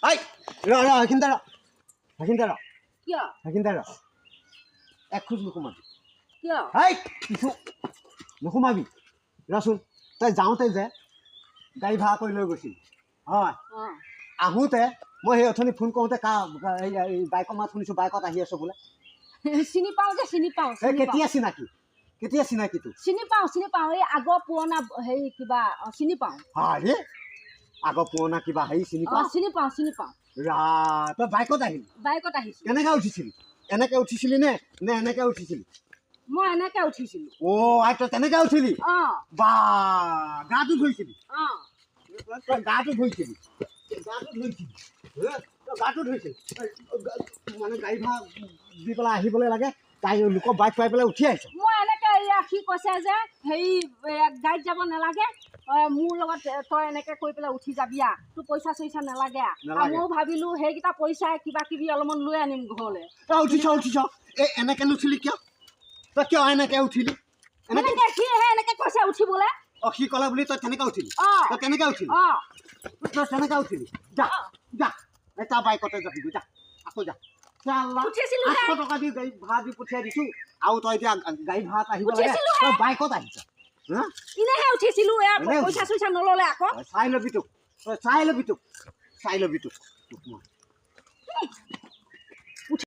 হাই সেইখিনিতে ৰ এক খোজ নোসোমাবি হাই কিছু নোসোমাবি ৰচোন তই যাওঁতে যে গাড়ী ভাড়া কৰি লৈ গৈছিলি হয় আহোঁতে মই সেই অথনি ফোন কৰোঁতে বাইকৰ মাত শুনিছোঁ বাইকত আহি আছোঁ বোলে চিনি পাওঁ কেতিয়া চিনাকি তোৰ চিনি পাওঁ এই আগৰ পুৰণা হেৰি কিবা চিনি পাওঁ আৰে আগৰ পুৰণা কিবা হেৰি চিনি পাওঁ ৰা তই বাইকত আহিছিলি কেনেকৈ উঠিছিলি এনেকৈ উঠিছিলি নে এনেকৈ উঠিছিলি মই এনেকৈ উঠিছিলোঁ আই তই তেনেকৈ উঠিলি বা গাটো ধুইছিলি মানে গাড়ী ভাড়া দি পেলাই আহিবলৈ লাগে গাড়ী লোকৰ বাইক পাই পেলাই উঠি আহিছ মই এনেকৈ সি কৈছে যে হেৰি গাড়ীত যাব নালাগে মোৰ লগত তই এনেকৈ কৈ পেলাই উঠি যাবি তোৰ পইচা চইচা নালাগে ময়ো ভাবিলোঁ সেইকেইটা পইচাই কিবা কিবি অলপমান লৈ আনিম ঘৰলৈ তই উঠিছ এই এনেকৈ নুঠিলি কিয় তই কিয় এনেকৈ উঠিলি সিহে এনেকৈ কৈছে উঠিবলৈ সি ক'লে বুলি তই তেনেকৈ উঠিলি তই তেনেকৈ উঠিলি যা তাৰ বাইকতে যাবি যা আকৌ যা 800 টকা দি গাড়ী ভাড়া দি পঠিয়াই দিছোঁ আৰু তই এতিয়া গাড়ী ভাড়াত আহিব লাগে তই বাইকত আহিছ এনেহে উঠিছিলোঁ পইচা চইচা নল'লে আকৌ চাই ল'বি তোক